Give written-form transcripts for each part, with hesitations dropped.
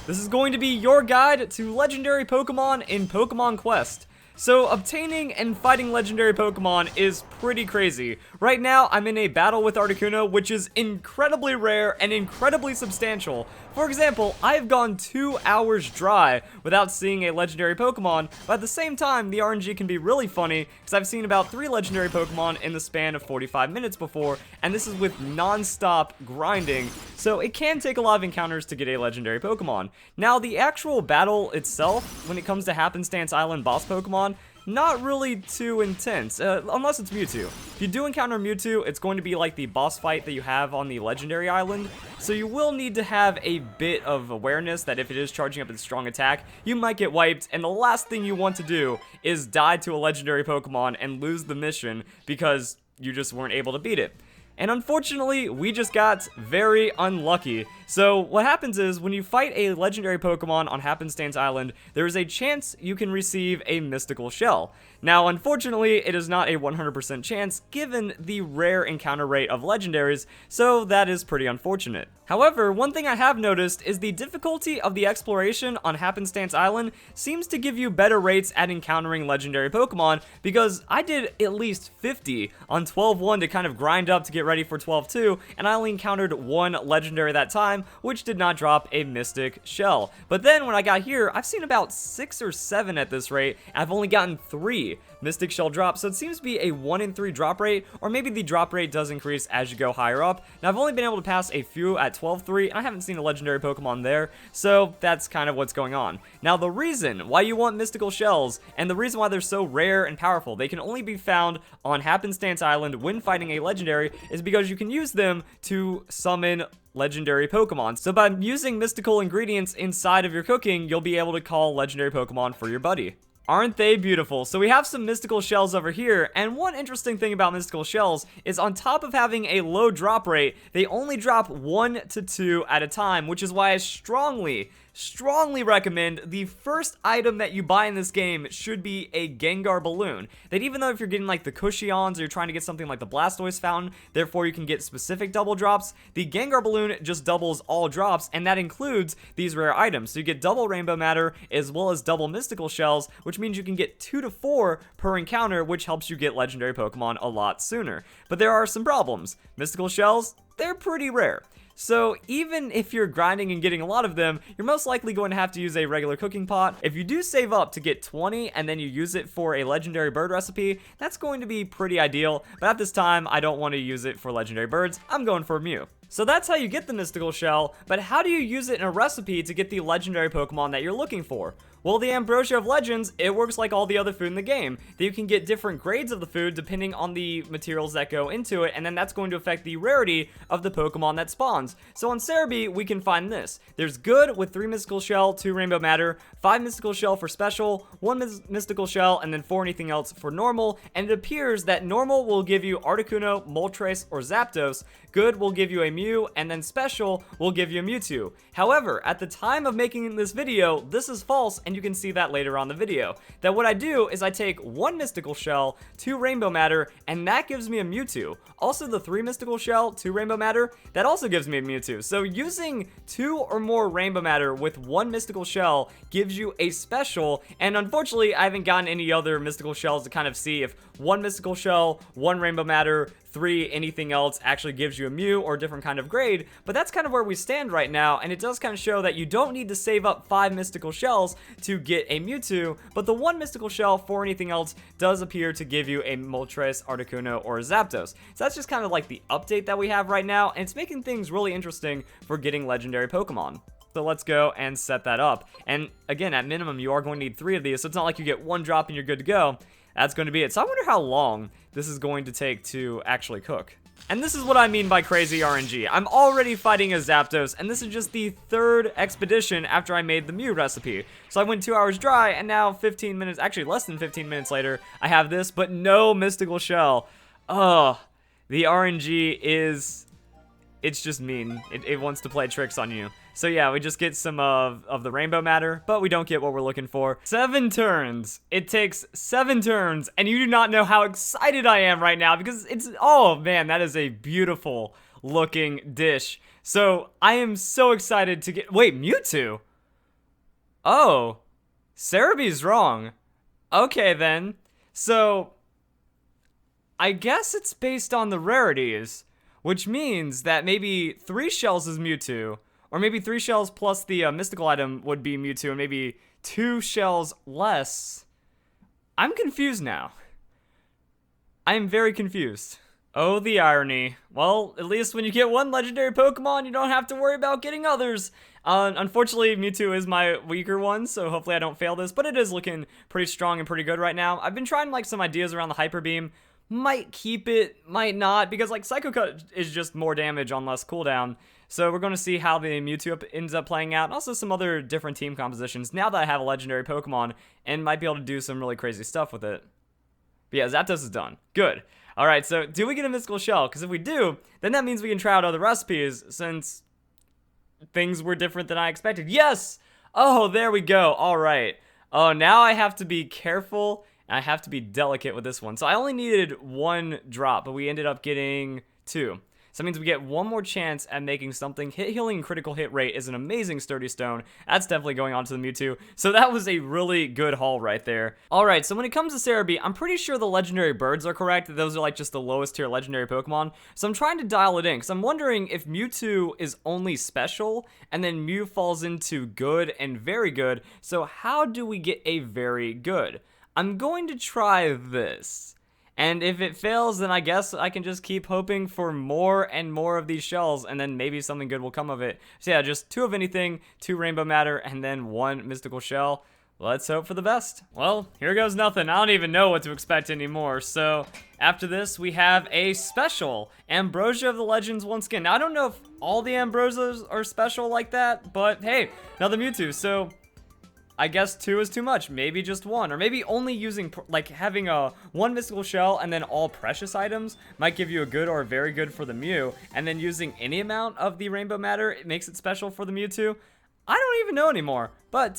This is going to be your guide to legendary Pokemon in Pokemon Quest. So obtaining and fighting legendary Pokemon is pretty crazy. Right now, I'm in a battle with Articuno, which is incredibly rare and incredibly substantial. For example, I've gone 2 hours dry without seeing a legendary Pokemon, but at the same time, the RNG can be really funny, because I've seen about 3 legendary Pokemon in the span of 45 minutes before, and this is with non-stop grinding, so it can take a lot of encounters to get a legendary Pokemon. Now, the actual battle itself, when it comes to Happenstance Island boss Pokemon, not really too intense, unless it's Mewtwo. If you do encounter Mewtwo, it's going to be like the boss fight that you have on the Legendary Island, so you will need to have a bit of awareness that if it is charging up its strong attack, you might get wiped, and the last thing you want to do is die to a legendary Pokemon and lose the mission because you just weren't able to beat it. And unfortunately, we just got very unlucky. So what happens is, when you fight a legendary Pokemon on Happenstance Island, there is a chance you can receive a mystical shell. Now, unfortunately, it is not a 100% chance given the rare encounter rate of legendaries, so that is pretty unfortunate. However, one thing I have noticed is the difficulty of the exploration on Happenstance Island seems to give you better rates at encountering legendary Pokemon, because I did at least 50 on 12-1 to kind of grind up to get ready for 12-2, and I only encountered 1 legendary that time, which did not drop a mystic shell. But then when I got here, I've seen about 6 or 7 at this rate, and I've only gotten 3 mystic shell drops, so it seems to be a 1 in 3 drop rate, or maybe the drop rate does increase as you go higher up. Now, I've only been able to pass a few at 12-3, and I haven't seen a legendary Pokemon there, so that's kind of what's going on. Now, the reason why you want mystical shells, and the reason why they're so rare and powerful, they can only be found on Happenstance Island when fighting a legendary, is because you can use them to summon legendary Pokemon. So by using mystical ingredients inside of your cooking, you'll be able to call legendary Pokemon for your buddy. Aren't they beautiful? So we have some mystical shells over here, and one interesting thing about mystical shells is, on top of having a low drop rate, they only drop 1 to 2 at a time, which is why I strongly recommend the first item that you buy in this game should be a Gengar balloon. That even though if you're getting like the Cushions, or you're trying to get something like the Blastoise fountain, therefore you can get specific double drops, the Gengar balloon just doubles all drops, and that includes these rare items. So you get double rainbow matter as well as double mystical shells, which means you can get 2 to 4 per encounter, which helps you get legendary Pokemon a lot sooner. But there are some problems. Mystical shells, they're pretty rare. So even if you're grinding and getting a lot of them, you're most likely going to have to use a regular cooking pot. If you do save up to get 20 and then you use it for a legendary bird recipe, that's going to be pretty ideal. But at this time, I don't want to use it for legendary birds. I'm going for Mew. So that's how you get the mystical shell, but how do you use it in a recipe to get the legendary Pokemon that you're looking for? Well, the Ambrosia of Legends, it works like all the other food in the game, that you can get different grades of the food depending on the materials that go into it, and then that's going to affect the rarity of the Pokemon that spawns. So on Cerebi, we can find this. There's good with 3 mystical shell, 2 rainbow matter, 5 mystical shell for special, 1 mystical shell, and then 4 anything else for normal, and it appears that normal will give you Articuno, Moltres, or Zapdos, good will give you a Mew, and then special will give you a Mewtwo. However, at the time of making this video, this is false, and you can see that later on the video. That what I do is I take 1 mystical shell, 2 rainbow matter, and that gives me a Mewtwo. Also, the 3 mystical shell, 2 rainbow matter, that also gives me a Mewtwo. So using 2 or more rainbow matter with 1 mystical shell gives you a special, and unfortunately, I haven't gotten any other mystical shells to kind of see if 1 mystical shell, 1 rainbow matter, 3 anything else actually gives you a Mew or a different kind of grade, but that's kind of where we stand right now, and it does kind of show that you don't need to save up 5 mystical shells to get a Mewtwo, but the 1 mystical shell for anything else does appear to give you a Moltres, Articuno, or a Zapdos. So that's just kind of like the update that we have right now, and it's making things really interesting for getting legendary Pokemon. So let's go and set that up. And again, at minimum, you are going to need 3 of these, so it's not like you get 1 drop and you're good to go. That's going to be it. So I wonder how long this is going to take to actually cook. And this is what I mean by crazy RNG. I'm already fighting a Zapdos, and this is just the 3rd expedition after I made the Mew recipe. So I went 2 hours dry, and now 15 minutes, actually less than 15 minutes later, I have this, but no mystical shell. Ugh. The RNG is... it's just mean. It wants to play tricks on you. So yeah, we just get some of the rainbow matter, but we don't get what we're looking for. 7 turns. It takes 7 turns, and you do not know how excited I am right now, because it's, oh man, that is a beautiful looking dish. So I am so excited to get, wait, Mewtwo? Oh, Cerebee's wrong. Okay, then. So, I guess it's based on the rarities, which means that maybe 3 shells is Mewtwo, or maybe 3 shells plus the mystical item would be Mewtwo, and maybe 2 shells less. I'm confused now. I am very confused. Oh, the irony. Well, at least when you get one legendary Pokemon, you don't have to worry about getting others. Unfortunately, Mewtwo is my weaker one, so hopefully I don't fail this, but it is looking pretty strong and pretty good right now. I've been trying like some ideas around the Hyper Beam. Might keep it, might not, because like Psycho Cut is just more damage on less cooldown. So we're going to see how the Mewtwo ends up playing out, and also some other different team compositions now that I have a legendary Pokemon, and might be able to do some really crazy stuff with it. But yeah, Zapdos is done. Good. Alright, so do we get a mystical shell? Because if we do, then that means we can try out other recipes, since things were different than I expected. Yes! Oh, there we go. Alright. Oh, now I have to be careful, and I have to be delicate with this one. So I only needed 1 drop, but we ended up getting 2. So that means we get 1 more chance at making something. Hit healing and critical hit rate is an amazing sturdy stone. That's definitely going on to the Mewtwo. So that was a really good haul right there. Alright, so when it comes to Cerebee, I'm pretty sure the legendary birds are correct. Those are like just the lowest tier legendary Pokemon. So I'm trying to dial it in, because I'm wondering if Mewtwo is only special, and then Mew falls into good and very good. So how do we get a very good? I'm going to try this. And if it fails, then I guess I can just keep hoping for more and more of these shells, and then maybe something good will come of it. So yeah, just 2 of anything, 2 rainbow matter, and then 1 mystical shell. Let's hope for the best. Well, here goes nothing. I don't even know what to expect anymore. So after this, we have a special Ambrosia of the Legends once again. Now, I don't know if all the Ambrosias are special like that, but hey, another Mewtwo. So I guess 2 is too much, maybe just 1, or maybe only using, like, having a 1 mystical shell and then all precious items might give you a good or a very good for the Mew, and then using any amount of the rainbow matter, it makes it special for the Mewtwo. I don't even know anymore, but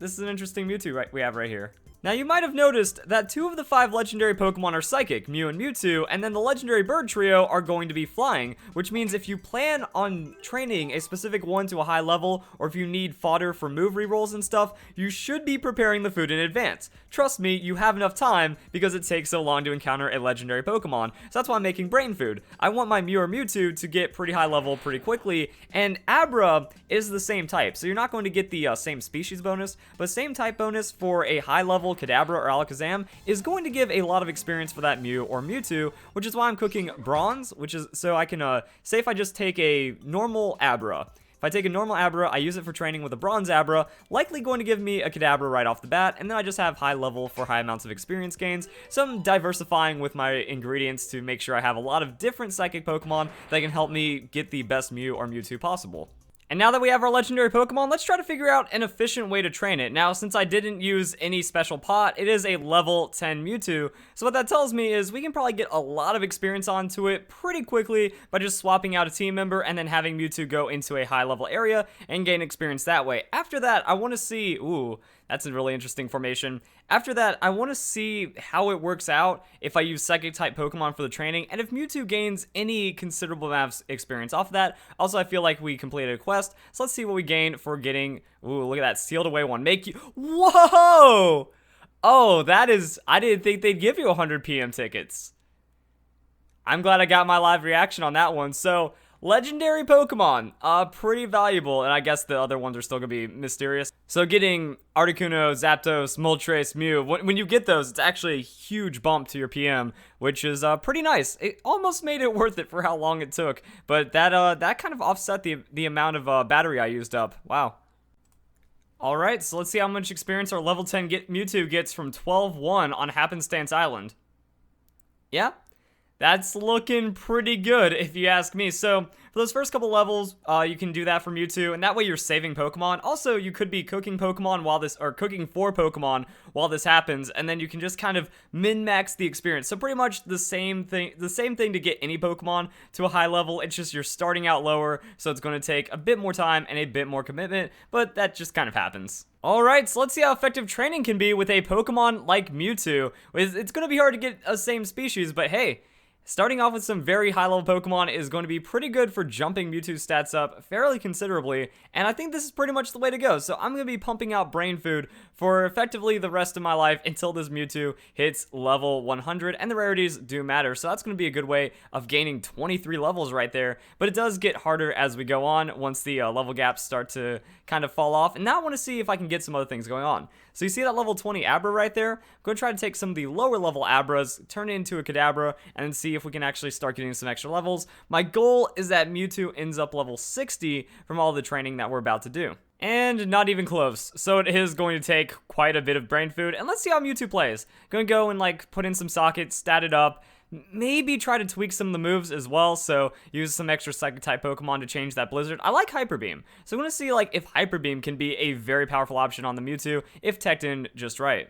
this is an interesting Mewtwo we have right here. Now, you might have noticed that 2 of the 5 legendary Pokemon are Psychic, Mew and Mewtwo, and then the legendary bird trio are going to be Flying, which means if you plan on training a specific one to a high level, or if you need fodder for move rerolls and stuff, you should be preparing the food in advance. Trust me, you have enough time, because it takes so long to encounter a legendary Pokemon, so that's why I'm making brain food. I want my Mew or Mewtwo to get pretty high level pretty quickly, and Abra is the same type, so you're not going to get the same species bonus, but same type bonus for a high level Kadabra or Alakazam is going to give a lot of experience for that Mew or Mewtwo, which is why I'm cooking bronze, which is so I can, say if I just take a normal Abra. If I take a normal Abra, I use it for training with a bronze Abra, likely going to give me a Kadabra right off the bat, and then I just have high level for high amounts of experience gains. So I'm diversifying with my ingredients to make sure I have a lot of different psychic Pokemon that can help me get the best Mew or Mewtwo possible. And now that we have our legendary Pokemon, let's try to figure out an efficient way to train it. Now, since I didn't use any special pot, it is a level 10 Mewtwo. So what that tells me is we can probably get a lot of experience onto it pretty quickly by just swapping out a team member and then having Mewtwo go into a high level area and gain experience that way. After that, I want to see, ooh, that's a really interesting formation. After that, I want to see how it works out if I use Psychic-type Pokemon for the training, and if Mewtwo gains any considerable amount of experience off of that. Also, I feel like we completed a quest, so let's see what we gain for getting, ooh, look at that, sealed away one. Make you, whoa! Oh, that is, I didn't think they'd give you 100 PM tickets. I'm glad I got my live reaction on that one. So, legendary Pokemon, pretty valuable, and I guess the other ones are still gonna be mysterious. So getting Articuno, Zapdos, Moltres, Mew, when you get those, it's actually a huge bump to your PM, which is pretty nice. It almost made it worth it for how long it took, but that kind of offset the amount of battery I used up. Wow. Alright, so let's see how much experience our level 10 Mewtwo gets from 12-1 on Happenstance Island. Yeah? That's looking pretty good, if you ask me. So, for those first couple levels, you can do that for Mewtwo, and that way you're saving Pokemon. Also, you could be cooking Pokemon while this, or cooking for Pokemon while this happens, and then you can just kind of min-max the experience. So pretty much the same thing to get any Pokemon to a high level. It's just you're starting out lower, so it's going to take a bit more time and a bit more commitment, but that just kind of happens. Alright, so let's see how effective training can be with a Pokemon like Mewtwo. It's going to be hard to get a same species, but hey, Starting off with some very high level Pokemon is going to be pretty good for jumping Mewtwo's stats up fairly considerably, and I think this is pretty much the way to go. So I'm going to be pumping out Brain Food for effectively the rest of my life until this Mewtwo hits level 100, and the rarities do matter. So that's going to be a good way of gaining 23 levels right there, but it does get harder as we go on once the level gaps start to kind of fall off, and now I want to see if I can get some other things going on. So you see that level 20 Abra right there? I'm going to try to take some of the lower level Abras, turn it into a Kadabra, and then see if we can actually start getting some extra levels. My goal is that Mewtwo ends up level 60 from all the training that we're about to do. And not even close. So it is going to take quite a bit of Brain Food, and let's see how Mewtwo plays. Going to go and like put in some sockets, stat it up, maybe try to tweak some of the moves as well, so use some extra Psychic-type Pokemon to change that Blizzard. I like Hyper Beam, so I'm going to see like if Hyper Beam can be a very powerful option on the Mewtwo if teched in just right.